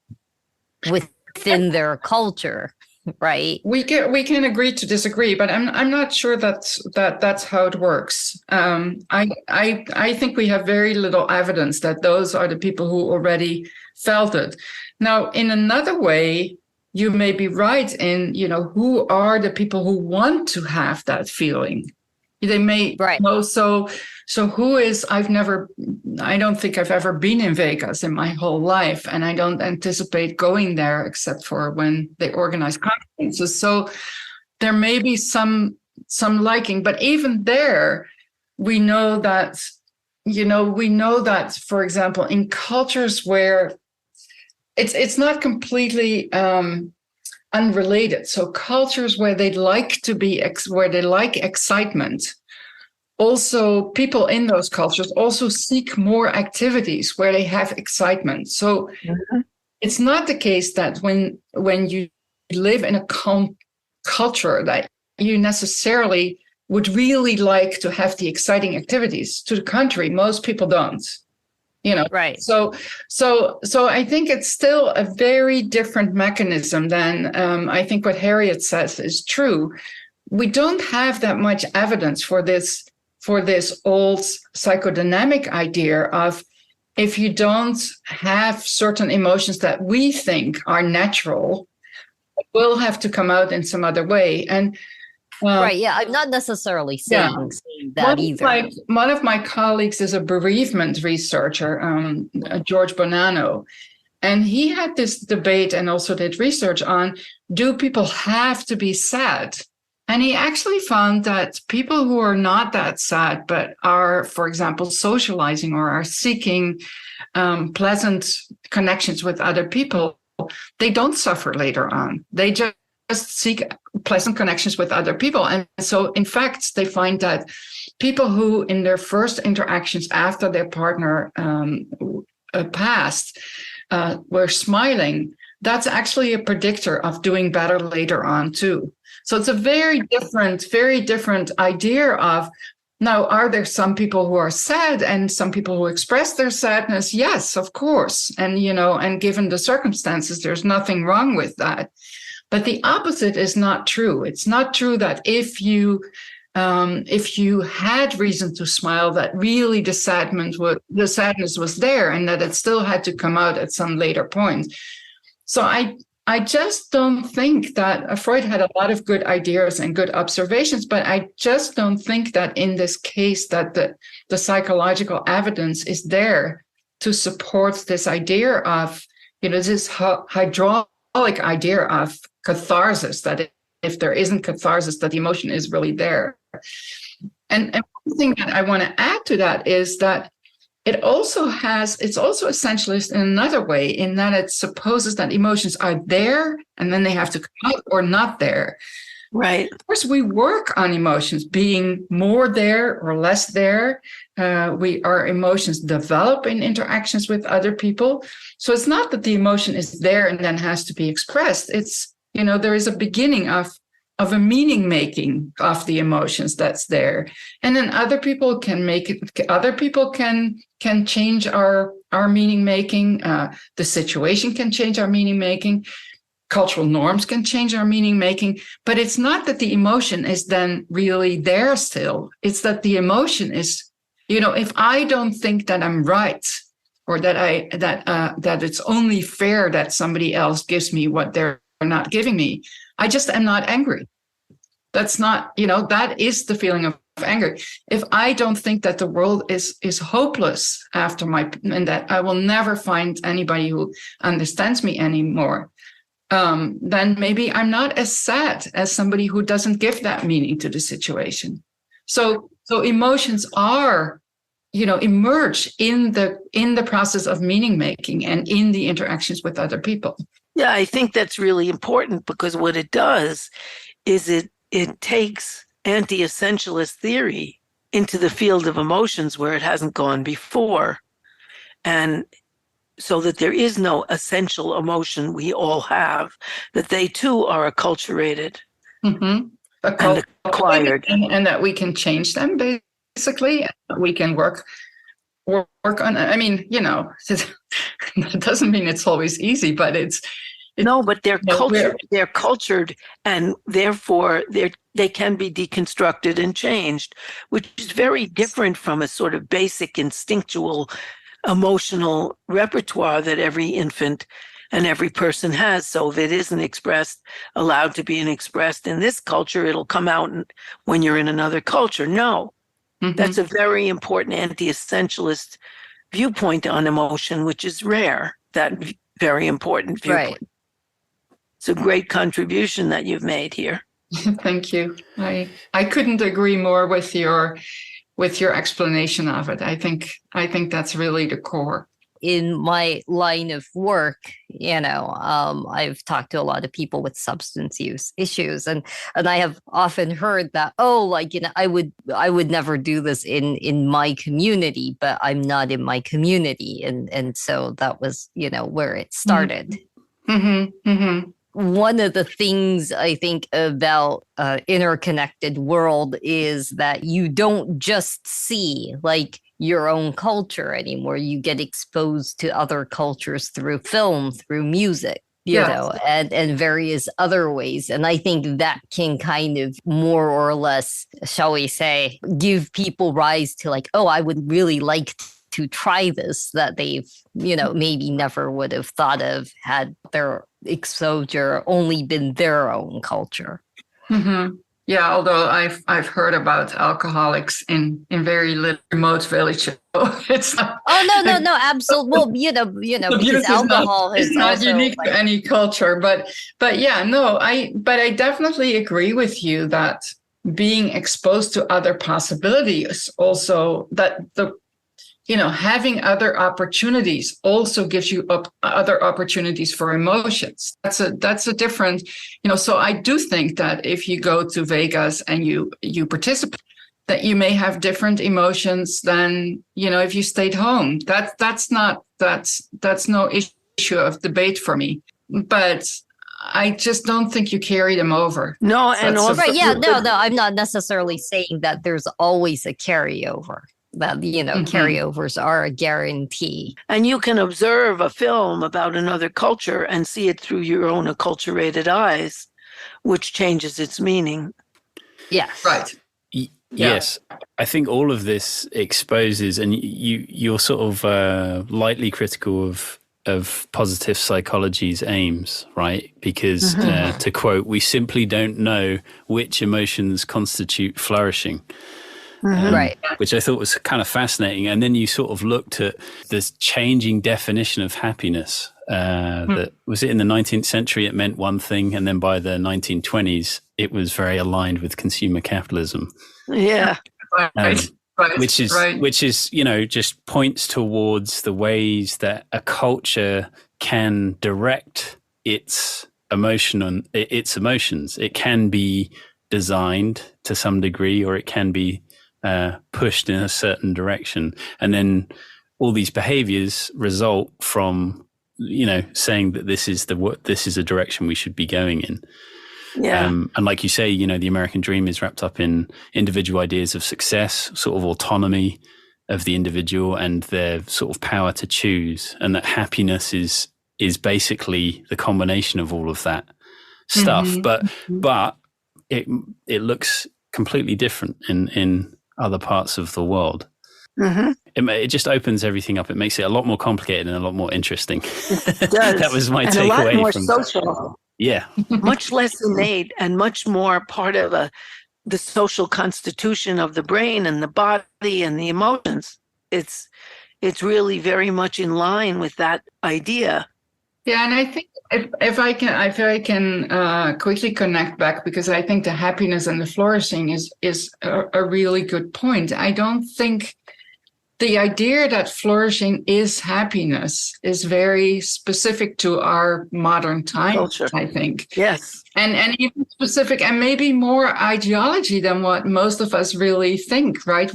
within their culture, right? We can agree to disagree, but I'm not sure that's how it works. I think we have very little evidence that those are the people who already felt it. Now, in another way, you may be right in, who are the people who want to have that feeling? They may know. So who is, I don't think I've ever been in Vegas in my whole life, and I don't anticipate going there except for when they organize conferences. So there may be some liking, but even there, we know that, for example, in cultures where it's not completely unrelated. So cultures where they like to be, where they like excitement, also people in those cultures also seek more activities where they have excitement. So it's not the case that when you live in a culture that you necessarily would really like to have the exciting activities. To the contrary, most people don't. Right. So I think it's still a very different mechanism than I think what Harriet says is true. We don't have that much evidence for this old psychodynamic idea of if you don't have certain emotions that we think are natural, it will have to come out in some other way. And right. Yeah. I'm not necessarily saying that either. One of my colleagues is a bereavement researcher, George Bonanno, and he had this debate and also did research on, do people have to be sad? And he actually found that people who are not that sad, but are, for example, socializing or are seeking pleasant connections with other people, they don't suffer later on. They just seek pleasant connections with other people. And so, in fact, they find that people who, in their first interactions after their partner passed, were smiling, that's actually a predictor of doing better later on, too. So it's a very different idea of, now, are there some people who are sad and some people who express their sadness? Yes, of course. And, and given the circumstances, there's nothing wrong with that. But the opposite is not true. It's not true that if you had reason to smile, that really the sadness was there and that it still had to come out at some later point. So I just don't think that Freud had a lot of good ideas and good observations, but I just don't think that in this case that the psychological evidence is there to support this idea of, this hydraulic idea of catharsis, that if there isn't catharsis, that the emotion is really there. And one thing that I want to add to that is that it's also essentialist in another way, in that it supposes that emotions are there and then they have to come out or not there. Right. Of course, we work on emotions being more there or less there. Our emotions develop in interactions with other people. So it's not that the emotion is there and then has to be expressed. It's, there is a beginning of a meaning making of the emotions that's there. And then other people can make it, other people can change our meaning making. The situation can change our meaning making. Cultural norms can change our meaning making, but it's not that the emotion is then really there still. It's that the emotion is, if I don't think that I'm right, or that it's only fair that somebody else gives me what they're not giving me, I just am not angry. That's not, that is the feeling of anger. If I don't think that the world is hopeless and that I will never find anybody who understands me anymore, then maybe I'm not as sad as somebody who doesn't give that meaning to the situation. So emotions are emerge in the process of meaning making and in the interactions with other people. Yeah, I think that's really important, because what it does is it takes anti-essentialist theory into the field of emotions where it hasn't gone before. And so that there is no essential emotion we all have, that they too are acculturated and acquired. And that we can change them, basically. We can work on, I mean, it doesn't mean it's always easy, but no, but they're cultured. They're cultured, and therefore they can be deconstructed and changed, which is very different from a sort of basic instinctual emotional repertoire that every infant and every person has. So if it isn't allowed to be expressed in this culture, it'll come out when you're in another culture. No, that's a very important anti-essentialist viewpoint on emotion, which is rare, that very important viewpoint. Right. It's a great contribution that you've made here. Thank you. I couldn't agree more with your explanation of it. I think that's really the core. In my line of work, I've talked to a lot of people with substance use issues, and I have often heard that, I would never do this in my community, but I'm not in my community, and so that was where it started. One of the things I think about interconnected world is that you don't just see your own culture anymore. You get exposed to other cultures through film, through music, and various other ways. And I think that can kind of more or less, shall we say, give people rise to I would really like to try this, that they've, maybe never would have thought of had their exposure only been their own culture. Yeah, although I've heard about alcoholics in very remote villages. It's not, no, absolutely. Well, because alcohol is not unique to any culture, but yeah, no, I definitely agree with you that being exposed to other possibilities also, that having other opportunities also gives you other opportunities for emotions. That's a different, so I do think that if you go to Vegas and you participate, that you may have different emotions than, if you stayed home. That's no issue of debate for me. But I just don't think you carry them over. No, and also, right, yeah, no, I'm not necessarily saying that there's always a carryover. That carryovers are a guarantee. And you can observe a film about another culture and see it through your own acculturated eyes, which changes its meaning. Yes. Right. Yes. I think all of this exposes, and you're sort of lightly critical of positive psychology's aims, right? Because to quote, we simply don't know which emotions constitute flourishing. Right. Which I thought was kind of fascinating. And then you sort of looked at this changing definition of happiness. That was it in the 19th century, it meant one thing. And then by the 1920s, it was very aligned with consumer capitalism. Yeah. Right. Which is, just points towards the ways that a culture can direct its emotions. It can be designed to some degree, or it can be pushed in a certain direction, and then all these behaviors result from saying that this is a direction we should be going in. And like you say, the American dream is wrapped up in individual ideas of success, sort of autonomy of the individual and their sort of power to choose, and that happiness is basically the combination of all of that stuff. But it looks completely different in other parts of the world. It just opens everything up. It makes it a lot more complicated and a lot more interesting. It does. That was my and takeaway. A lot more social. Yeah. Much less innate and much more part of the social constitution of the brain and the body and the emotions. It's really very much in line with that idea. Yeah, and I think if I can quickly connect back, because I think the happiness and the flourishing is a really good point. I don't think the idea that flourishing is happiness is very specific to our modern times, Culture. I think. Yes. And even specific and maybe more ideology than what most of us really think, right?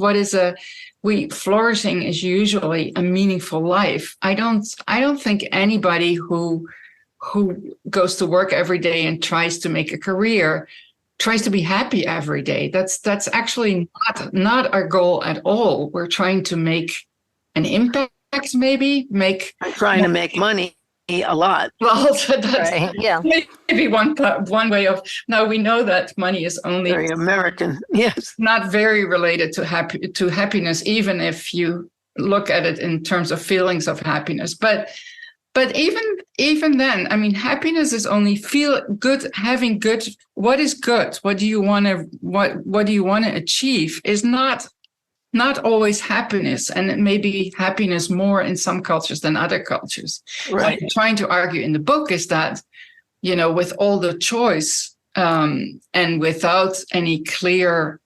Flourishing is usually a meaningful life. I don't think anybody who goes to work every day and tries to make a career tries to be happy every day. That's actually not our goal at all. We're trying to make an impact, maybe I'm trying to make money a lot. Well, that's Right. Yeah. maybe one way of. Now we know that money is only Very American. Yes. not very related to happiness, even if you look at it in terms of feelings of happiness. But even then, I mean, happiness is only feel good, having good. What is good? What do you want to achieve? Is not always happiness, and it may be happiness more in some cultures than other cultures. Right. What I'm trying to argue in the book is that, with all the choice and without any clear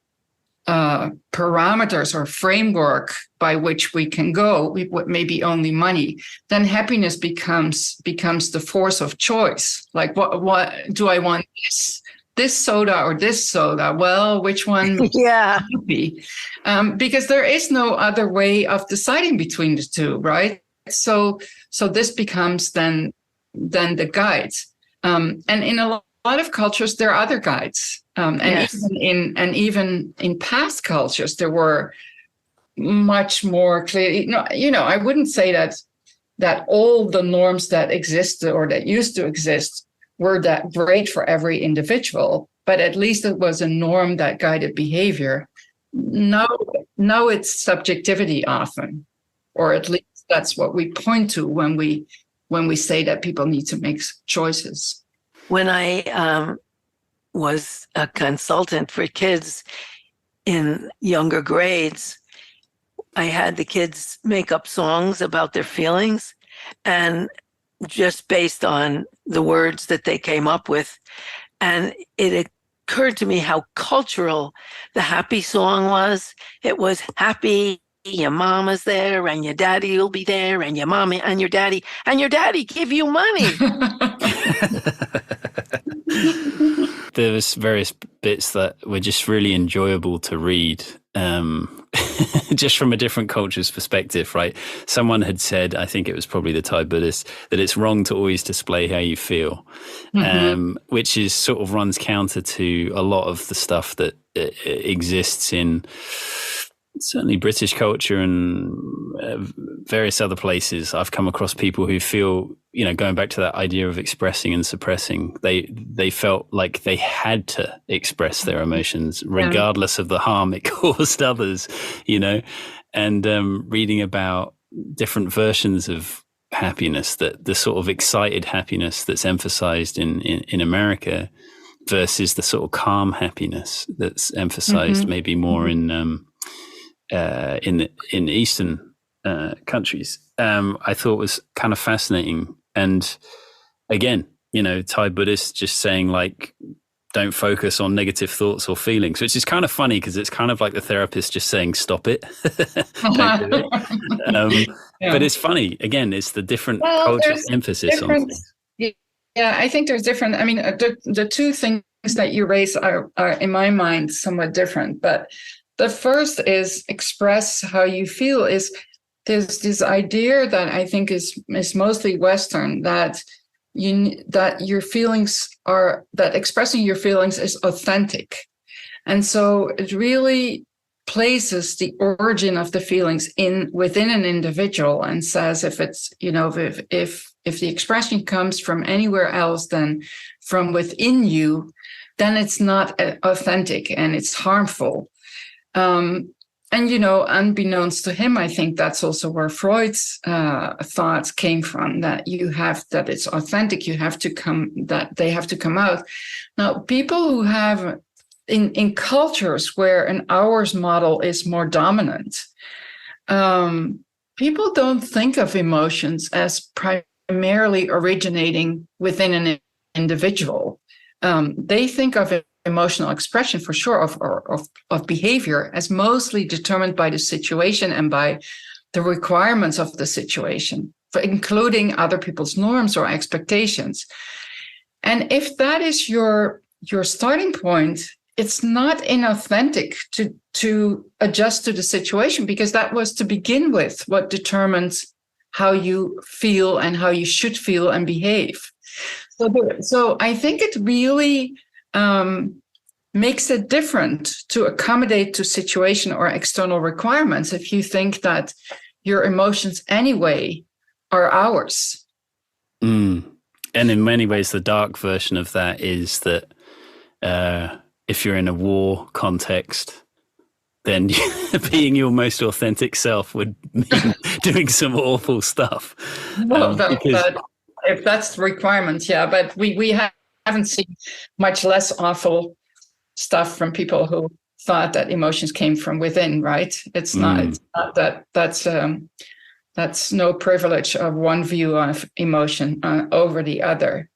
parameters or framework by which we can go, maybe only money, then happiness becomes the force of choice. Like, what do I want? This soda or this soda? Well, which one makes me happy? Because there is no other way of deciding between the two, right? So this becomes then the guide. And in a lot of cultures, there are other guides. Even in past cultures, there were much more clear. I wouldn't say that all the norms that existed or that used to exist were that great for every individual, but at least it was a norm that guided behavior. Now it's subjectivity often, or at least that's what we point to when we say that people need to make choices. When I was a consultant for kids in younger grades, I had the kids make up songs about their feelings, and just based on the words that they came up with. And it occurred to me how cultural the happy song was. It was happy, your mama's there, and your daddy will be there, and your mommy and your daddy give you money. There was various bits that were just really enjoyable to read, just from a different culture's perspective, right? Someone had said, I think it was probably the Thai Buddhist, that it's wrong to always display how you feel, which is sort of runs counter to a lot of the stuff that exists in certainly British culture and various other places. I've come across people who feel, going back to that idea of expressing and suppressing, they felt like they had to express their emotions regardless of the harm it caused others, and reading about different versions of happiness, that the sort of excited happiness that's emphasized in America versus the sort of calm happiness that's emphasized maybe more in Eastern countries, I thought was kind of fascinating. And again, Thai Buddhists just saying, like, don't focus on negative thoughts or feelings, which is kind of funny because it's kind of like the therapist just saying, stop it. Don't do it. But it's funny. Again, it's the different cultures' emphasis on things. Yeah, I think there's different. I mean, the two things that you raise are in my mind somewhat different, but the first is express how you feel. There's this idea that I think is mostly Western, that your feelings that expressing your feelings is authentic. And so it really places the origin of the feelings within an individual and says, if it's, if the expression comes from anywhere else than from within you, then it's not authentic and it's harmful. And, unbeknownst to him, I think that's also where Freud's thoughts came from, that it's authentic, that they have to come out. Now, people who have, in cultures where an hours model is more dominant, people don't think of emotions as primarily originating within an individual. They think of emotional expression for sure of behavior as mostly determined by the situation and by the requirements of the situation, including other people's norms or expectations. And if that is your starting point, it's not inauthentic to adjust to the situation, because that was to begin with what determines how you feel and how you should feel and behave. So I think it really makes it different to accommodate to situation or external requirements if you think that your emotions anyway are ours. And in many ways, the dark version of that is that if you're in a war context, then being your most authentic self would mean doing some awful stuff. Well, if that's the requirement, yeah. But we haven't seen much less awful stuff from people who thought that emotions came from within, right? It's not that that's no privilege of one view of emotion over the other.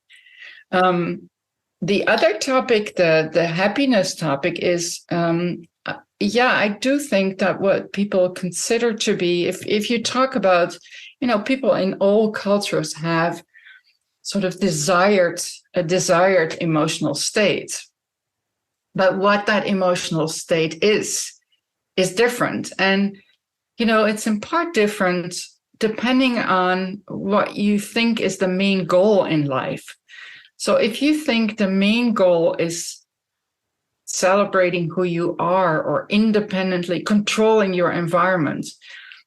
The other topic, the happiness topic, is I do think that what people consider to be, if you talk about, people in all cultures have sort of a desired emotional state. But what that emotional state is different. And, it's in part different depending on what you think is the main goal in life. So if you think the main goal is celebrating who you are or independently controlling your environment,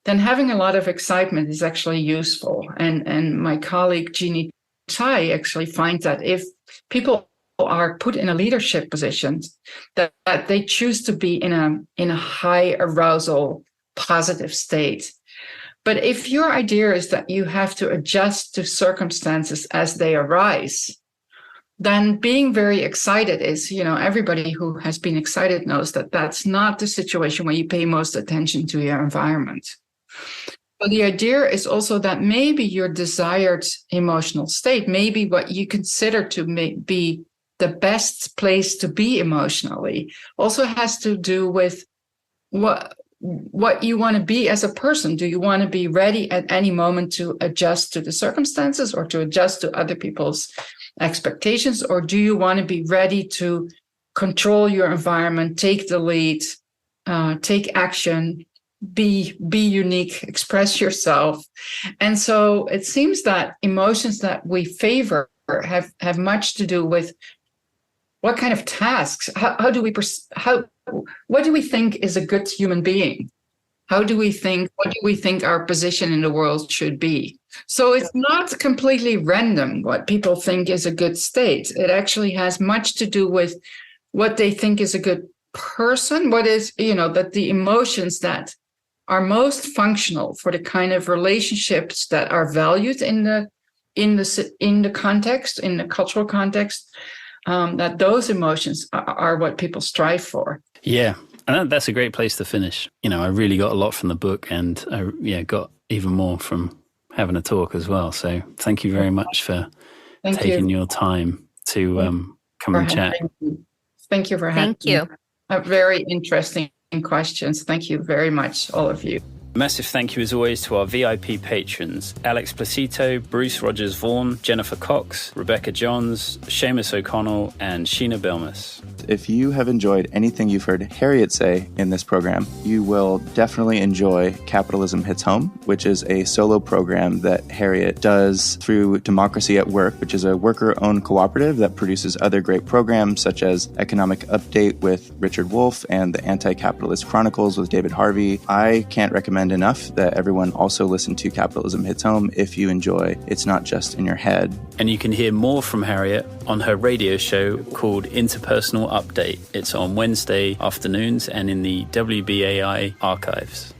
then having a lot of excitement is actually useful. And my colleague Jeannie Tai actually finds that if people are put in a leadership position, that they choose to be in a high arousal, positive state. But if your idea is that you have to adjust to circumstances as they arise, then being very excited is, everybody who has been excited knows that that's not the situation where you pay most attention to your environment. But the idea is also that maybe your desired emotional state, maybe what you consider to be the best place to be emotionally, also has to do with what you want to be as a person. Do you want to be ready at any moment to adjust to the circumstances or to adjust to other people's expectations? Or do you want to be ready to control your environment, take the lead, take action, be unique, express yourself? And so it seems that emotions that we favor have much to do with what kind of tasks, what do we think is a good human being? What do we think our position in the world should be? So it's not completely random what people think is a good state. It actually has much to do with what they think is a good person, what is, that the emotions that are most functional for the kind of relationships that are valued in the context, in the cultural context, that those emotions are what people strive for. Yeah. And that's a great place to finish. I really got a lot from the book, and I got even more from having a talk as well. So thank you very much for taking your time to come and chat. Thank you for having me. Very interesting questions. Thank you very much, all of you. Massive thank you as always to our VIP patrons, Alex Placito, Bruce Rogers-Vaughan, Jennifer Cox, Rebecca Johns, Seamus O'Connell, and Sheena Belmas. If you have enjoyed anything you've heard Harriet say in this program, you will definitely enjoy Capitalism Hits Home, which is a solo program that Harriet does through Democracy at Work, which is a worker-owned cooperative that produces other great programs such as Economic Update with Richard Wolff and the Anti-Capitalist Chronicles with David Harvey. I can't recommend enough that everyone also listen to Capitalism Hits Home if you enjoy It's Not Just in Your Head. And you can hear more from Harriet on her radio show called Interpersonal Update. It's on Wednesday afternoons and in the WBAI archives.